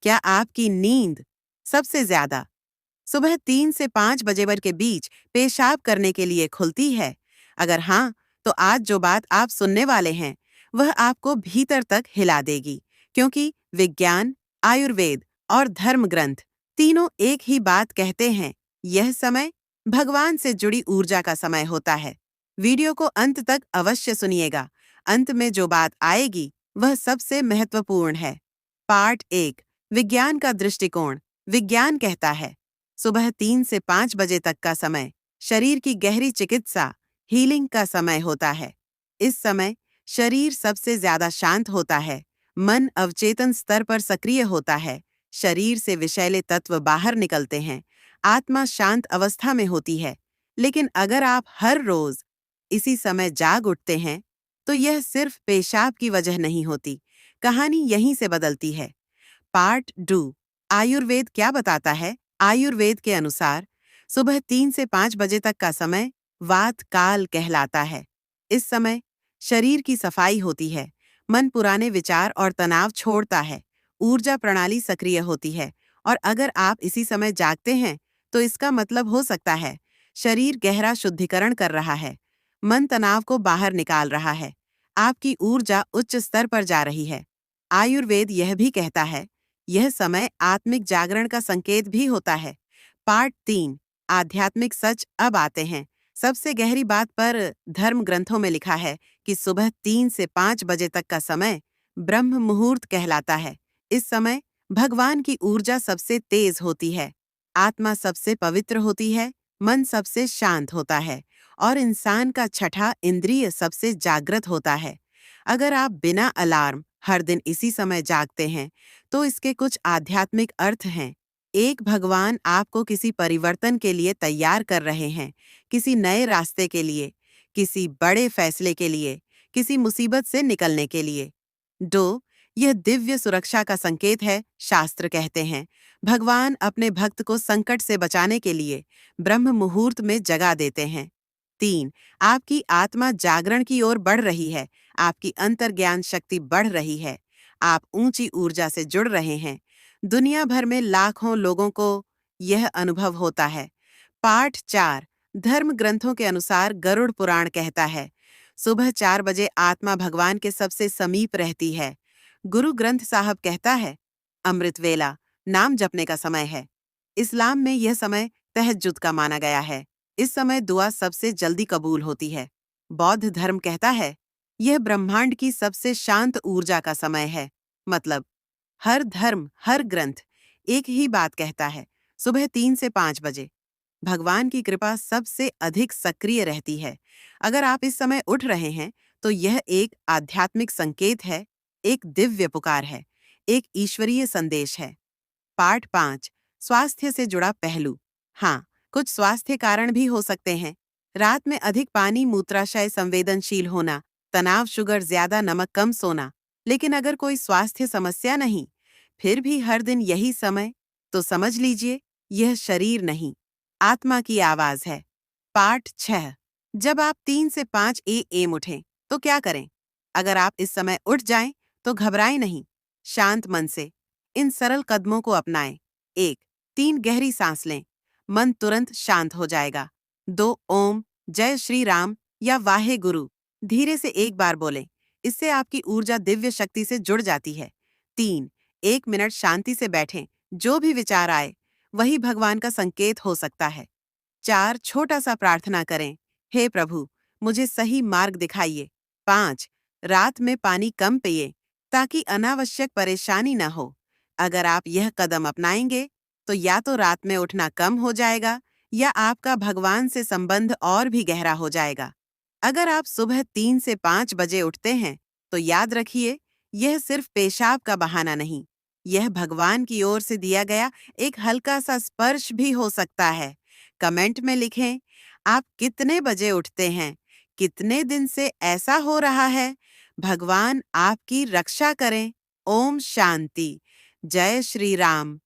क्या आपकी नींद सबसे ज्यादा सुबह 3 से 5 बजे के बीच पेशाब करने के लिए खुलती है? अगर हाँ, तो आज जो बात आप सुनने वाले हैं, वह आपको भीतर तक हिला देगी, क्योंकि विज्ञान, आयुर्वेद और धर्म ग्रंथ तीनों एक ही बात कहते हैं। यह समय भगवान से जुड़ी ऊर्जा का समय होता है। वीडियो को अंत तक अवश्य सुनिएगा। अंत में जो बात आएगी, वह सबसे महत्वपूर्ण है। पार्ट 1, विज्ञान का दृष्टिकोण। विज्ञान कहता है, सुबह 3 से 5 बजे तक का समय शरीर की गहरी चिकित्सा, हीलिंग का समय होता है। इस समय शरीर सबसे ज्यादा शांत होता है, मन अवचेतन स्तर पर सक्रिय होता है, शरीर से विषैले तत्व बाहर निकलते हैं, आत्मा शांत अवस्था में होती है। लेकिन अगर आप हर रोज इसी समय जाग उठते हैं, तो यह सिर्फ पेशाब की वजह नहीं होती। कहानी यहीं से बदलती है। पार्ट 2, आयुर्वेद क्या बताता है? आयुर्वेद के अनुसार सुबह 3 से 5 बजे तक का समय वात काल कहलाता है। इस समय शरीर की सफाई होती है, मन पुराने विचार और तनाव छोड़ता है, ऊर्जा प्रणाली सक्रिय होती है। और अगर आप इसी समय जागते हैं, तो इसका मतलब हो सकता है शरीर गहरा शुद्धिकरण कर रहा है, मन तनाव को बाहर निकाल रहा है, आपकी ऊर्जा उच्च स्तर पर जा रही है। आयुर्वेद यह भी कहता है, यह समय आत्मिक जागरण का संकेत भी होता है। पार्ट 3, आध्यात्मिक सच अब आते हैं सबसे गहरी बात पर। धर्म ग्रंथों में लिखा है कि सुबह 3 से 5 बजे तक का समय ब्रह्म मुहूर्त कहलाता है। इस समय भगवान की ऊर्जा सबसे तेज होती है, आत्मा सबसे पवित्र होती है, मन सबसे शांत होता है और इंसान का छठा इंद्रिय सबसे जागृत होता है। अगर आप बिना अलार्म हर दिन इसी समय जागते हैं, तो इसके कुछ आध्यात्मिक अर्थ हैं। एक, भगवान आपको किसी परिवर्तन के लिए तैयार कर रहे हैं, किसी नए रास्ते के लिए, किसी बड़े फैसले के लिए, किसी मुसीबत से निकलने के लिए। 2, यह दिव्य सुरक्षा का संकेत है। शास्त्र कहते हैं, भगवान अपने भक्त को संकट से बचाने के लिए ब्रह्म मुहूर्त में जगा देते हैं। 3, आपकी आत्मा जागरण की ओर बढ़ रही है, आपकी अंतर्ज्ञान शक्ति बढ़ रही है, आप ऊंची ऊर्जा से जुड़ रहे हैं। दुनिया भर में लाखों लोगों को यह अनुभव होता है। पाठ 4, धर्म ग्रंथों के अनुसार गरुड़ पुराण कहता है, सुबह 4 बजे आत्मा भगवान के सबसे समीप रहती है। गुरु ग्रंथ साहब कहता है, अमृत वेला नाम जपने का समय है। इस्लाम में यह समय तहज्जुद का माना गया है। इस समय दुआ सबसे जल्दी कबूल होती है। बौद्ध धर्म कहता है, यह ब्रह्मांड की सबसे शांत ऊर्जा का समय है। मतलब हर धर्म, हर ग्रंथ एक ही बात कहता है, सुबह 3 से 5 बजे भगवान की कृपा सबसे अधिक सक्रिय रहती है। अगर आप इस समय उठ रहे हैं, तो यह एक आध्यात्मिक संकेत है, एक दिव्य पुकार है, एक ईश्वरीय संदेश है। पार्ट 5, स्वास्थ्य से जुड़ा पहलू। हाँ, कुछ स्वास्थ्य कारण भी हो सकते हैं। रात में अधिक पानी, मूत्राशय संवेदनशील होना, तनाव, शुगर ज्यादा, नमक कम सोना। लेकिन अगर कोई स्वास्थ्य समस्या नहीं, फिर भी हर दिन यही समय, तो समझ लीजिए यह शरीर नहीं, आत्मा की आवाज है। पार्ट 6, जब आप 3 से 5 AM उठें, तो क्या करें? अगर आप इस समय उठ जाएं, तो घबराएं नहीं, शांत मन से इन सरल कदमों को अपनाएं। 1, 3 गहरी सांस लें, मन तुरंत शांत हो जाएगा। 2, ओम, जय श्री राम या वाहे गुरु धीरे से एक बार बोलें, इससे आपकी ऊर्जा दिव्य शक्ति से जुड़ जाती है। 3, 1 मिनट शांति से बैठें, जो भी विचार आए, वही भगवान का संकेत हो सकता है। 4, छोटा सा प्रार्थना करें, हे प्रभु, मुझे सही मार्ग दिखाइए। 5, रात में पानी कम पिए, ताकि अनावश्यक परेशानी न हो। अगर आप यह कदम अपनाएंगे, तो या तो रात में उठना कम हो जाएगा, या आपका भगवान से संबंध और भी गहरा हो जाएगा। अगर आप सुबह 3 से 5 बजे उठते हैं, तो याद रखिए, यह सिर्फ पेशाब का बहाना नहीं, यह भगवान की ओर से दिया गया एक हल्का सा स्पर्श भी हो सकता है। कमेंट में लिखें, आप कितने बजे उठते हैं, कितने दिन से ऐसा हो रहा है। भगवान आपकी रक्षा करें। ओम शांति। जय श्री राम।